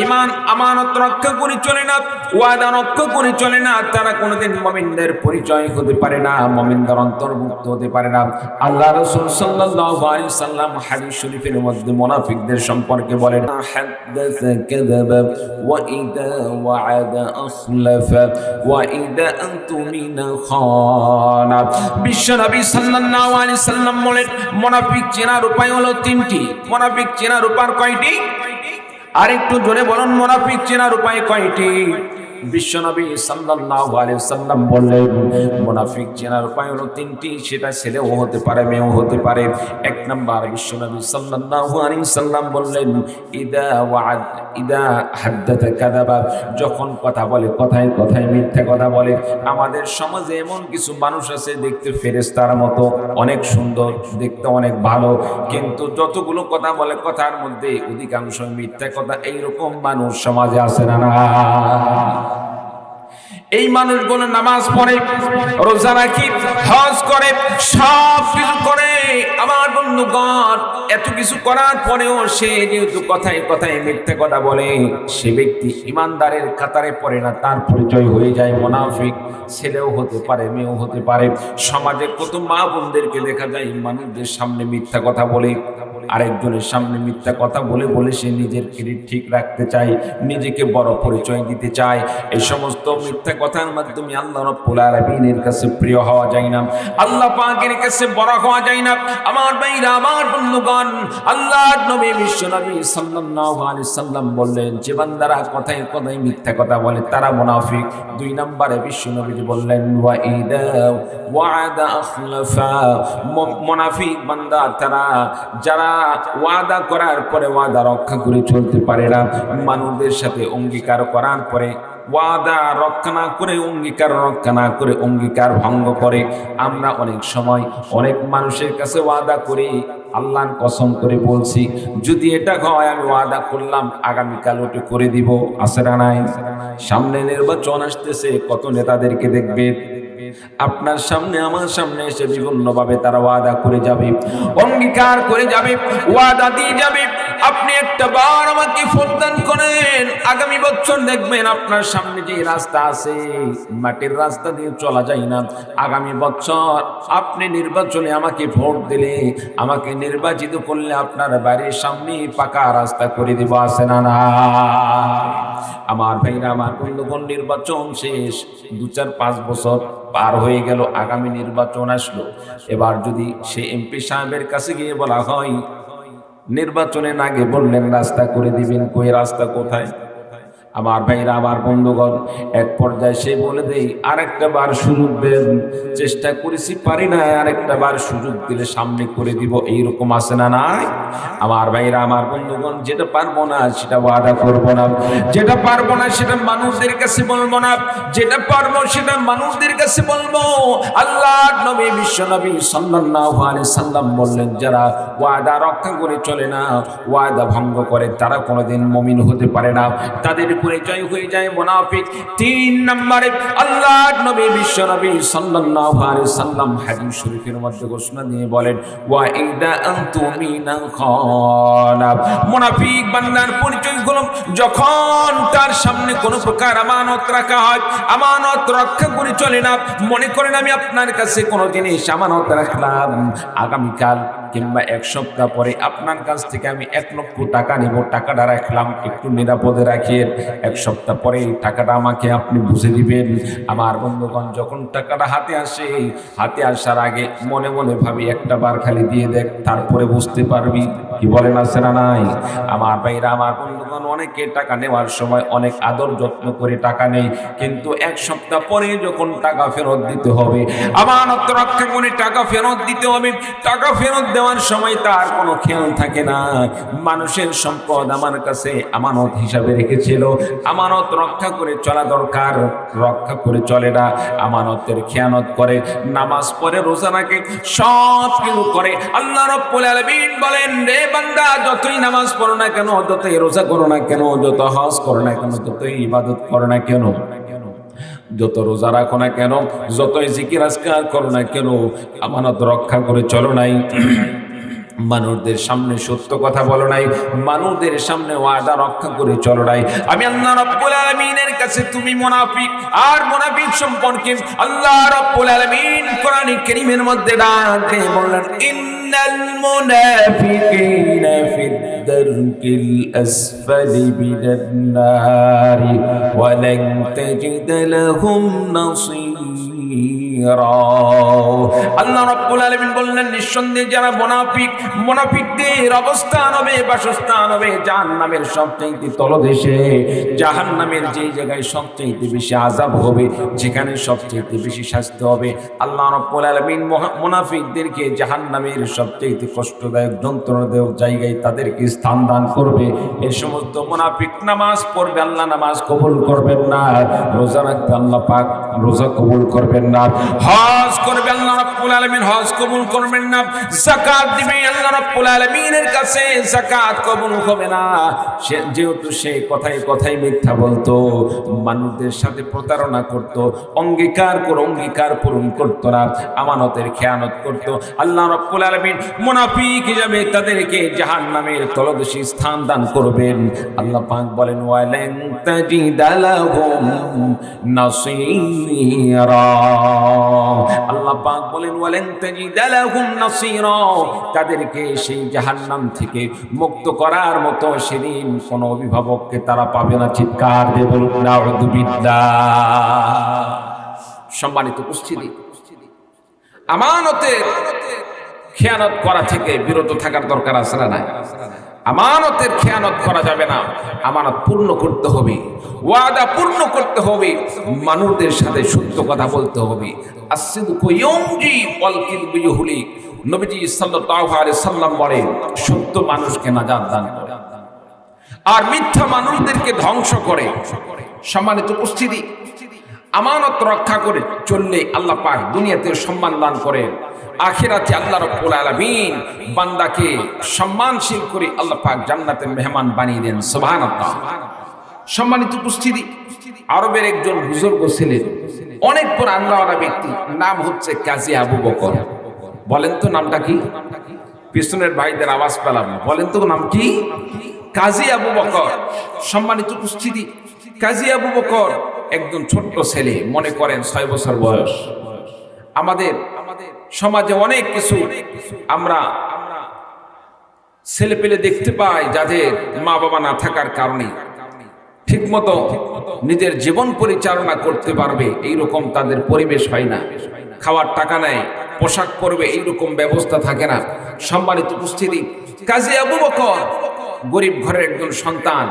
ঈমান আমানত রক্ষা করে চলে না, ওয়াদা রক্ষা করে চলে না, তারা কোনোদিন মুমিনদের পরিচয় হতে পারে না, মুমিনদের অন্তর্ভুক্ত হতে পারে না। আল্লাহ রাসূল সাল্লাল্লাহু আলাইহি সাল্লাম হাদিস শরীফের মধ্যে মুনাফিকদের সম্পর্কে বলেন, হাদাসা কাযাবা ওয়া ইযা ওয়া'আদা আখলাফা ওয়া ইযা আনতুমিনা খানা। বিশ্বনবী সাল্লাল্লাহু আলাইহি সাল্লাম বলেন, মুনাফিক চেনার উপায় হলো তিনটি। মুনাফিক চেনার উপায় কয়টি? আরেকটু জোরে বলুন, মুনাফিক চেনার উপায় কয়টি? বিশ্বনবী সাল্লাল্লাহু আলাইহি সাল্লাম বললেন, মুনাফিক চেনার উপায় হলো তিনটি, সেটা ছেলেও হতে পারে মেয়েও হতে পারে। এক নাম্বার, বিশ্বনবী সাল্লাল্লাহু আলাইহি সাল্লাম বললেন, ইদা হাদ্দাথা কাযাবা, যখন কথা বলে কথায় কথায় মিথ্যা কথা বলে। আমাদের সমাজে এমন কিছু মানুষ আছে, দেখতে ফেরেশতার মতো, অনেক সুন্দর, দেখতে অনেক ভালো, কিন্তু যতগুলো কথা বলে কথার মধ্যে অধিকাংশ মিথ্যা কথা। এইরকম মানুষ সমাজে আছে না? না। এই মানুষগুলো নামাজ পড়ে, রোজা রাখে, হজ করে, সব কিছু করে। আমার বন্ধুগণ, এত কিছু করার পরেও সে যেহেতু কথায় কথায় মিথ্যা কথা বলে, সে ব্যক্তি ইমানদারের কাতারে পড়ে না, তার পরিচয় হয়ে যায় মুনাফিক। ছেলেও হতে পারে মেয়েও হতে পারে। সমাজে কত মা বোনদেরকে দেখা যায় মানুষদের সামনে মিথ্যা কথা বলে, আরেকজনের সামনে মিথ্যা কথা বলে বলে সে নিজের ক্রেডিট ঠিক রাখতে চায়, নিজেকে বড় পরিচয় দিতে চায়। এই সমস্ত মিথ্যা কথার মাধ্যমে আল্লাহ রাব্বুল আলামিনের কাছে প্রিয় হওয়া যায় না, আল্লাহ পাকের কাছে বড় হওয়া যায় না। আমার ভাইরা, আমার বন্ধুগণ, আল্লাহর নবী বিশ্বনবী সাল্লাল্লাহু আলাইহি সাল্লাম বললেন, যে বান্দারা কথায় কথায় মিথ্যা কথা বলে তারা মুনাফিক। দুই নম্বরে বিশ্বনবী বললেন, ওয়া ইদা ওয়া'আদা আখলাফা, মুনাফিক বান্দা তারা যারা ওয়াদা করার পরে ওয়াদা রক্ষা করে চলতে পারে না। মানুষদের সাথে অঙ্গীকার করার পরে ওয়াদা রক্ষা না করে, অঙ্গীকার রক্ষা না করে অঙ্গীকার ভঙ্গ করে। আমরা অনেক সময় অনেক মানুষের কাছে ওয়াদা করি, আল্লাহর কসম করে বলছি, যদি এটা হয় আমি ওয়াদা করলাম আগামীকাল ওটা করে দিব। আছে না নাই? সামনে নির্বাচন আসতেছে, কত নেতাদেরকে দেখবে আপনার সামনে আমার সামনে এসে বিভিন্নভাবে তারা ওয়াদা করে যাবে, অঙ্গীকার করে যাবে, ওয়াদা দিয়ে যাবে। আপনি একটা বার আমাকে প্রদান করেন, আগামী বছর দেখবেন আপনার সামনে যে রাস্তা আছে মাটির রাস্তা দিয়ে চলা যায় না। আগামী বছর আপনি নির্বাচনে আমাকে ভোট দিলে, আমাকে নির্বাচিত করলে আপনার বাড়ির সামনে পাকা রাস্তা করে দিব। আছে না না? আমার ভাইরা, আমার বন্ধুগণ, নির্বাচন শেষ, 2-4-5 বছর পার হয়ে গেল, আগামী নির্বাচন আসলো। এবার যদি সে এমপি সাহেবের কাছে গিয়ে বলা হয়, নির্বাচনের আগে বললেন রাস্তা করে দিবেন, কই রাস্তা কোথায়? আমার ভাইরা, আমার বন্ধুগণ, এক পর্যায়ে সে বলে দেই, আরেকটা বার সুযোগ দেন, চেষ্টা করেছি পারি না, আরেকটা বার সুযোগ দিলে সামনে করে দিব। এইরকম আছে না নাই? আমার ভাইরা, আমার বন্ধুগণ, যেটা পারবো না সেটা ওয়াদা করবো না, যেটা পারবো না সেটা মানুষদের কাছে বলবো না, যেটা পারবো সেটা মানুষদের কাছে বলবো। আল্লাহর নবী বিশ্বনবী সাল্লাল্লাহু আলাইহি সাল্লাম বললেন, যারা ওয়াদা রক্ষা করে চলে না, ওয়াদা ভঙ্গ করে, তারা কোনোদিন মুমিন হতে পারে না, তাদের পরিচয় হয়ে যায় মুনাফিক। 3 নম্বরে আল্লাহর নবী বিশ্বনবী সাল্লাল্লাহু আলাইহি সাল্লাম হাদিস শরীফের মধ্যে ঘোষণা দিয়ে বলেন, ওয়া ইদা আনতুমিনা খানা। মুনাফিক বান্দার পরিচয় হলো, যখন তার সামনে কোনো প্রকার আমানত রাখা হয়, আমানত রক্ষা করে চলে না। মনে করেন আমি আপনার কাছে কোনো জিনিস আমানত রাখলাম, আগামীকাল কিংবা 1 সপ্তাহ পরে আপনার কাছ থেকে আমি 1 লক্ষ টাকা নেব, টাকাটা রাখলাম, একটু নিরাপদে রাখিয়ে 1 সপ্তাহ পরে টাকাটা আমাকে আপনি বুঝে দিবেন। আমার বন্ধুগণ, যখন টাকাটা হাতে আসে, হাতে আসার আগে মনে মনে ভাবি, একটা বার খালি দিয়ে দেখ, তারপরে বুঝতে পারবি। কি বলেন, আছে না নাই? আমার ভাইরা, আমার বন্ধুগণ, অনেকে টাকা নেওয়ার সময় অনেক আদর যত্ন করে টাকা নেই, কিন্তু 1 সপ্তাহ পরে যখন টাকা ফেরত দিতে হবে, আমানত রক্ষা করে টাকা ফেরত দিতে হবে, টাকা ফেরত দেওয়ার সময় তার কোনো খেয়াল থাকে না। মানুষের সম্পদ আমার কাছে আমানত হিসাবে রেখেছিল, আমানত রক্ষা করে চলা দরকার, রক্ষা করে চলে না, আমানতের খেয়ানত করে, নামাজ পড়ে, রোজা রাখে, সব কিছু করে। আল্লাহ রাব্বুল আলামিন বলেন, রে বান্দা, যতই নামাজ পড়ো না কেন, যতই রোজা করো না কেন, যত হজ করো না কেন, যতই ইবাদত করো না কেন, যত রোজা রাখো না কেন, যতই জিকির আজকার করো না কেন, আমানত রক্ষা করে চলো নাই, মানুষদের সামনে সত্য কথা বলো নাই, মানুষদের সামনে ওয়াদা রক্ষা করে চলো নাই। আমি আল্লাহ রাব্বুল আলামিনের কাছে তুমি মুনাফিক আর মুনাফিক সম্পর্কে আল্লাহ রাব্বুল আলামিন কোরআন কারীমের মধ্যে ডাকে বলেন, ইন্নাল মুনাফিকিনা ফিদ দারকিল আসফালি মিনান নারি ওয়া লান তাজিদ লাহুম নাসীরা। আল্লাহ রাব্বুল আলামিন বললেন, নিঃসন্দেহে যারা মুনাফিক, মুনাফিকদের অবস্থান হবে, বাসস্থান হবে জাহান্নামের সবচেয়ে তলদেশে। জাহান্নামের যে জায়গায় সবচেয়ে বেশি আযাব হবে, যেখানে সবচেয়ে বেশি শাস্তি হবে, আল্লাহ রাব্বুল আলামিন মুনাফিকদেরকে জাহান্নামের সবচেয়ে কষ্টদায়ক যন্ত্রণাদায়ক জায়গায় তাদেরকে স্থান দান করবে। এই সমস্ত মুনাফিক নামাজ পড়বে, আল্লাহ নামাজ কবুল করবেন না। রোজা রাখবে, আল্লাহ পাক রোজা কবুল করবেন না। হজ করবে, আল্লাহ রাব্বুল আলামিন হজ কবুল করবেন না। যাকাত দিবে, আল্লাহ রাব্বুল আলামিনের কাছে যাকাত কবুল হবে না। যেহেতু সে কথায় কথায় মিথ্যা বলতো, মানুষদের সাথে প্রতারণা করত, অঙ্গীকার করে অঙ্গীকার পূরণ করত না, আমানতের খেয়ানত করত, আল্লাহ রাব্বুল আলামিন মুনাফিক হিসাবে তাদেরকে জাহান্নামের তলদেশে স্থান দান করবেন। আল্লাহ পাক বলেন, ওয়ালান তাজিদা লাহুম নাসীরা। আল্লাহ পাক বলেন, ওয়ালান তাজিদা লাহুম নাসীরা, তাদেরকে সেই জাহান্নাম থেকে মুক্ত করার মতো সেদিন কোন অভিভাবককে তারা পাবে না। চিৎকার দিয়ে বলুন নাউযু বিল্লাহ। সম্মানিত উপস্থিতি, আমানতের খেয়ানত করা থেকে বিরত থাকার দরকার আছে না? আমানতের খেয়ানত করা যাবে না। আমানত পূর্ণ করতে হবে, ওয়াদা পূর্ণ করতে হবে, মানুষদের সাথে সত্য কথা বলতে হবে। as-sidqu yunji wal kadhibu yuhlik। নবীজি সাল্লাল্লাহু আলাইহি সাল্লাম বলেন, সত্য মানুষকে নাজাত দান করে আর মিথ্যা মানুষদেরকে ধ্বংস করে। সম্মানিত উপস্থিতি, আমানত রক্ষা করে চললে আল্লাহ পাক দুনিয়াতে সম্মান দান করেন, আখিরাতে আল্লাহ রাব্বুল আলামিন বান্দাকে সম্মানশীল করে আল্লাহ পাক জান্নাতের মেহমান বানিয়ে দেন। সুবহানাল্লাহ। সম্মানিত উপস্থিতি, আরবের একজন বুজুর্গ ছিলেন, অনেক বড় আল্লাহওয়ালা ব্যক্তি, নাম হচ্ছে কাজী আবু বকর। বলেন তো নামটা কি? পিছনের ভাইদের আওয়াজ পেলাম, বলেন তো নাম কি? কাজী আবু বকর। সম্মানিত উপস্থিতি, কাজী আবু বকর একজন ছোট্ট ছেলে, মনে করেন 6 বছর বয়স। আমাদের সমাজে অনেক কিছু আমরা ছেলে পেলে দেখতে পাই যাদের মা বাবা না থাকার কারণে ঠিকমতো নিজের জীবন পরিচালনা করতে পারবে এইরকম তাদের পরিবেশ হয় না। খাওয়ার টাকা নেয়, পোশাক পরবে এইরকম ব্যবস্থা থাকে না। সম্মানিত উপস্থিতি, কাজী আবু বকর গরিব ঘরের একজন সন্তান,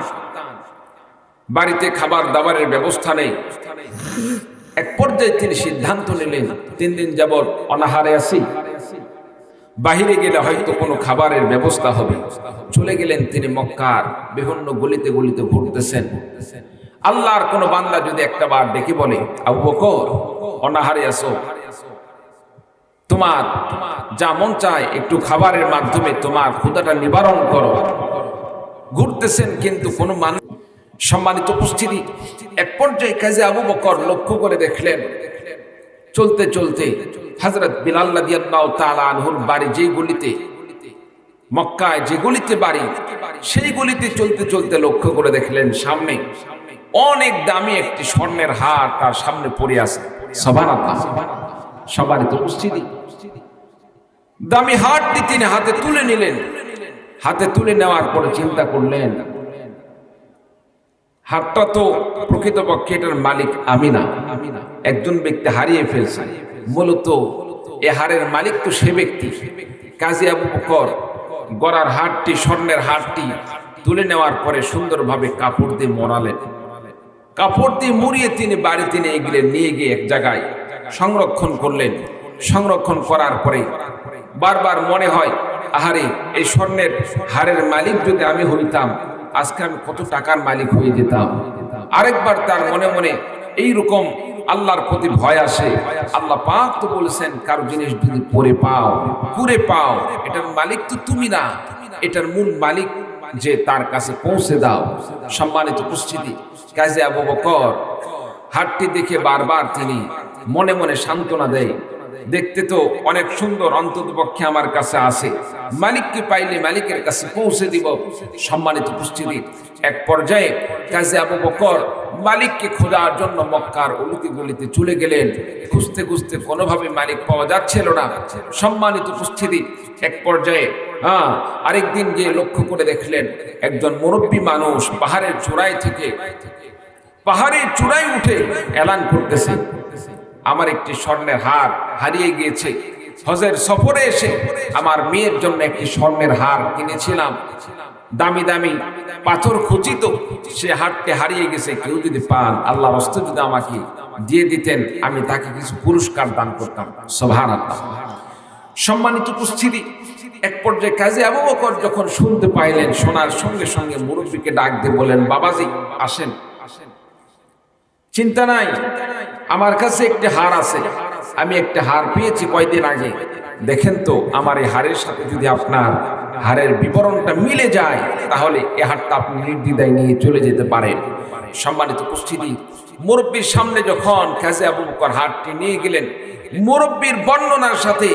বাড়িতে খাবার দাবারের ব্যবস্থা নেই। এক পর্যায়ে তিনি সিদ্ধান্ত নিলেন, 3 দিন যাবৎ অনাহারে আছি, বাহিরে গেলে হয়তো কোনো খাবারের ব্যবস্থা হবে। চলে গেলেন তিনি মক্কার বিভিন্ন গলিতে গলিতে ঘুরতেছেন। আল্লাহর কোনো বান্দা যদি একটা বার ডেকে বলে, আবু বকর অনাহারে আছো, তোমার যা মন চায় একটু খাবারের মাধ্যমে তোমার ক্ষুধাটা নিবারণ করো। ঘুরতেছেন কিন্তু কোনো মানুষ। সম্মানিত উপস্থিতি, এক পর্যায়ে কাজী আবু বকর লক্ষ্য করে দেখলেন, চলতে চলতে হযরত বিলাল রাদিয়াল্লাহু তাআলা আনহুর বাড়ি যেই গলিতে, মক্কায় যে গলিতে বাড়ি, সেই গলিতে চলতে চলতে লক্ষ্য করে দেখলেন সামনে অনেক দামি একটি স্বর্ণের হার তার সামনে পড়ে আছে। সুবহানাল্লাহ। সম্মানিত উপস্থিতি, দামি হারটি তিনি হাতে তুলে নিলেন। হাতে তুলে নেওয়ার পরে চিন্তা করলেন, হারটা তো প্রকৃতপক্ষে এটার মালিক আমি না, একজন ব্যক্তি হারিয়ে ফেলছে। মূলত এ হারের মালিক তো সে ব্যক্তি। কাজী আবু বকর গড়ার হারটি, স্বর্ণের হারটি তুলে নেওয়ার পরে সুন্দরভাবে কাপড় দিয়ে মোড়ালেন। কাপড় দিয়ে মুড়িয়ে তিনি বাড়িতে নিয়ে গিয়ে এক জায়গায় সংরক্ষণ করলেন। সংরক্ষণ করার পরে বারবার মনে হয়, আহারে এই স্বর্ণের হারের মালিক যদি আমি হইতাম, আজকে আমি কত টাকার মালিক হয়ে যেতাম। আরেকবার তার মনে মনে এইরকম আল্লাহর প্রতি ভয় আসে। আল্লাহ পাক তো বলেছেন, কারো জিনিস যদি পরে পাও, কুড়ে পাও, এটার মালিক তো তুমি না, এটার মূল মালিক যে তার কাছে পৌঁছে দাও। সম্মানিত উপস্থিতি, কাজী আবু বকর হাটটি দেখে বারবার তিনি মনে মনে সান্ত্বনা দেয়, দেখতে তো অনেক সুন্দর, অন্ততপক্ষে আমার কাছে আছে, মালিককে পাইলে মালিকের কাছে পৌঁছে দিব। সম্মানিত উপস্থিতি, এক পর্যায়ে কাজী আবু বকর মালিককে খোঁজার জন্য মক্কার অলিতে গলিতে চলে গেলেন। খুঁজতে খুঁজতে কোনোভাবে মালিক পাওয়া যাচ্ছিল না। সম্মানিত উপস্থিতি, এক পর্যায়ে আরেকদিন গিয়ে লক্ষ্য করে দেখলেন একজন মুরব্বী মানুষ পাহাড়ের চূড়ায় উঠে এলান করতেছে, আমার একটি স্বর্ণের হার হারিয়ে গিয়েছে। হজের সফরে এসে আমার মেয়ের জন্য একটি স্বর্ণের হার কিনেছিলাম, দামি দামি পাথর খচিত, সে হারটি হারিয়ে গেছে। কেউ যদি পান, আল্লাহর রাস্তায় যদি আমাকে দিয়ে দিতেন, আমি তাকে কিছু পুরস্কার দান করতাম। সুবহানাল্লাহ। সম্মানিত উপস্থিতি, এক পর্যায়ে কাজী আবু বকর যখন শুনতে পাইলেন, শোনার সঙ্গে সঙ্গে মুরব্বীকে ডাক দিয়ে বলেন, বাবাজি আসেন, চিন্তা নাই, আমার কাছে একটি হার আছে, আমি একটা হার পেয়েছি কয়দিন আগে, দেখেন তো আমার এই হারের সাথে যদি আপনার হারের বিবরণটা মিলে যায়, তাহলে এই হারটা আপনি নির্দ্বিধায় নিয়ে চলে যেতে পারেন। সম্মানিত উপস্থিতি, মুরব্বীর সামনে যখন কাজী আবু বকর হারটি নিয়ে গেলেন, মুরব্বীর বর্ণনার সাথে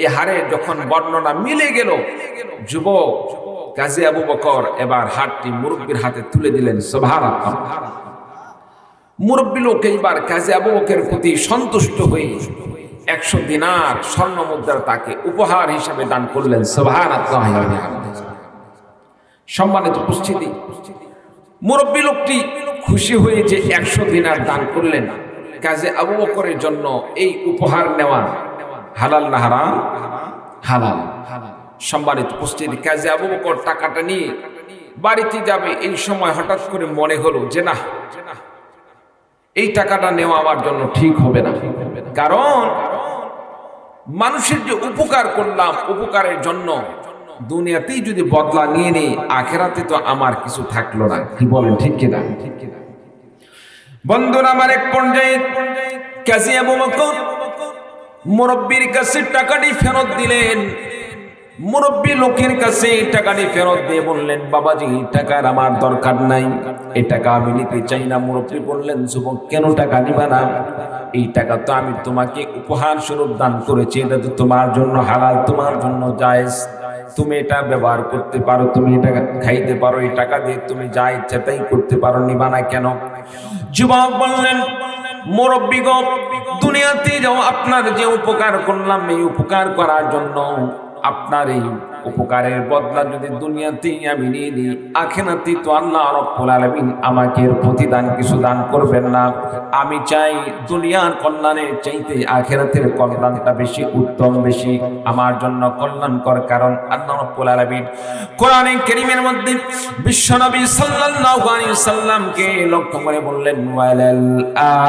এই হারের যখন বর্ণনা মিলে গেল, যুবক কাজী আবু বকর এবার হারটি মুরব্বীর হাতে তুলে দিলেন। সুবহানাল্লাহ। মুরব্বী লোক এইবার কাজী আবু বকরের প্রতি সন্তুষ্ট হয়ে 100 দিনার স্বর্ণ মুদ্রা তাকে উপহার হিসেবে দান করলেন। সুবহানাল্লাহ। সম্মানিত উপস্থিতি, মুরব্বী লোকটি খুশি হয়ে যে 100 দিনার দান করলেন। কাজী আবু বকরের জন্য এই উপহার নেওয়া হালাল না হারাম? হালাল। সম্মানিত উপস্থিতি, কাজী আবু বকর টাকাটা নিয়ে বাড়িতে যাবে, এই সময় হঠাৎ করে মনে হলো যে না, এই টাকাটা নেওয়া আমার জন্য ঠিক হবে না। কারণ মানুষের যে উপকার করলাম, উপকারের জন্য দুনিয়াতেই যদি বদলা নিয়ে নেই, আখেরাতে তো আমার কিছু থাকলো না। কি বলেন, ঠিক কিনা? বন্ধুরা আমার, এক পর্যায়ে কাজী আবু বকর মুরব্বীর কাছে টাকাটি ফেরত দিলেন। মুরব্বী লোকের কাছে টাকাটি ফেরত দিয়ে বললেন, বাবাজি টাকার আমার দরকার নাই, এই টাকা আমি নিতে চাই না। মুরব্বী বললেন, যুবক কেন টাকা নিবা না? এই টাকা তো আমি তোমাকে উপহার স্বরূপ দান করেছি, এটা তো তোমার জন্য হালাল, তোমার জন্য জায়েজ, তুমি এটা ব্যবহার করতে পারো, তুমি এটা খাইতে পারো, এই টাকা দিয়ে তুমি যা ইচ্ছা তাই করতে পারো, নিবা না কেন? যুবক বললেন, মুরব্বী গো, দুনিয়াতে যাও, আপনার যে উপকার করলাম, এই উপকার করার জন্য আপনার এই উপকারের বদলা যদি দুনিয়াতেই আমি নিয়ে নিই, আখিরাতে তো আল্লাহ রাব্বুল আলামিন আমাকে প্রতিদান কিছু দান করবেন না। আমি চাই দুনিয়ার কল্যাণের চাইতে আখিরাতের কল্যাণটা বেশি উত্তম, বেশি আমার জন্য কল্যাণকর। কারণ আল্লাহ রাব্বুল আলামিন কোরআনে কারীমের মধ্যে বিশ্বনবী সাল্লাল্লাহু আলাইহি সাল্লামকে লক্ষ্য করে বললেন, ওয়ালাল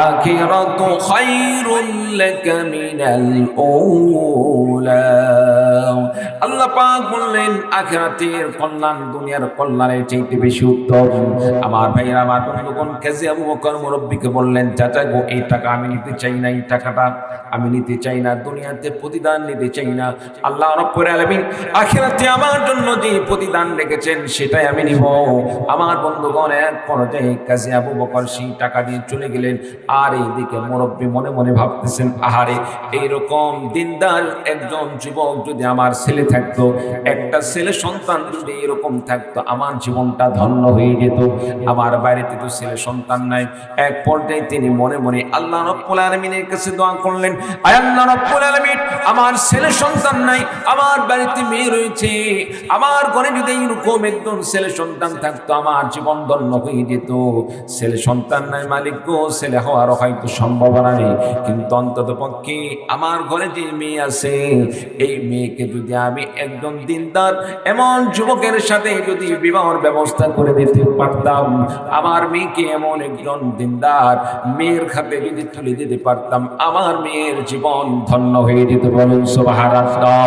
আখিরাতু খায়রুল লাকা মিনাল উলা। আল্লাহ পাক বললেন, আখিরাতের কল্যাণ দুনিয়ার কল্যাণের চাইতে বেশি উত্তম। আমার ভাইয়েরা, আমার বন্ধুগণ, কাজী আবু বকর মুরব্বীকে বললেন, চাচা গো, এই টাকা আমি নিতে চাই না, এই টাকাটা আমি নিতে চাই না, দুনিয়াতে প্রতিদান নিতে চাই না। আল্লাহ রাব্বুল আলামিন আখিরাতে আমার জন্য যে প্রতিদান রেখেছেন সেটাই আমি নিব। আমার বন্ধুগণ, এক পর্যায়ে কাজী আবু বকর সেই টাকা দিয়ে চলে গেলেন। আর এইদিকে মুরব্বী মনে মনে ভাবতেছেন, আহারে, এইরকম দিনদার একজন যুবক যদি আমার ছেলে থাকতো, একটা ছেলে সন্তান যদি এরকম থাকতো, আমার জীবনটা ধন্য হয়ে যেত। আমার বাড়িতে তো ছেলে সন্তান নাই। এক পর্যায়ে তিনি মনে মনে আল্লাহ রাব্বুল আলামিনের কাছে দোয়া করলেন, আয় আল্লাহ রাব্বুল আলামিন, আমার ছেলে সন্তান নাই, আমার বাড়িতে মেয়ে রয়েছে, আমার ঘরে যদি এরকম একজন ছেলে সন্তান থাকতো, আমার জীবন ধন্য হয়ে যেত। ছেলে সন্তান নাই মালিক গো, ছেলে হওয়ার হয়তো সম্ভাবনা নেই, কিন্তু অন্তত পক্ষে আমার ঘরে যে মেয়ে আছে, এই মেয়েকে যদি আমি একজন দিনদার এমন যুবকের সাথে যদি বিবাহের ব্যবস্থা করে দিতে পারতাম, আমার মেয়েকে এমন একজন দিনদার মেয়ের খাতে যদি তুলে দিতে পারতাম, আমার মেয়ের জীবন ধন্য হয়ে যেত। বলুন সুবহানাল্লাহ।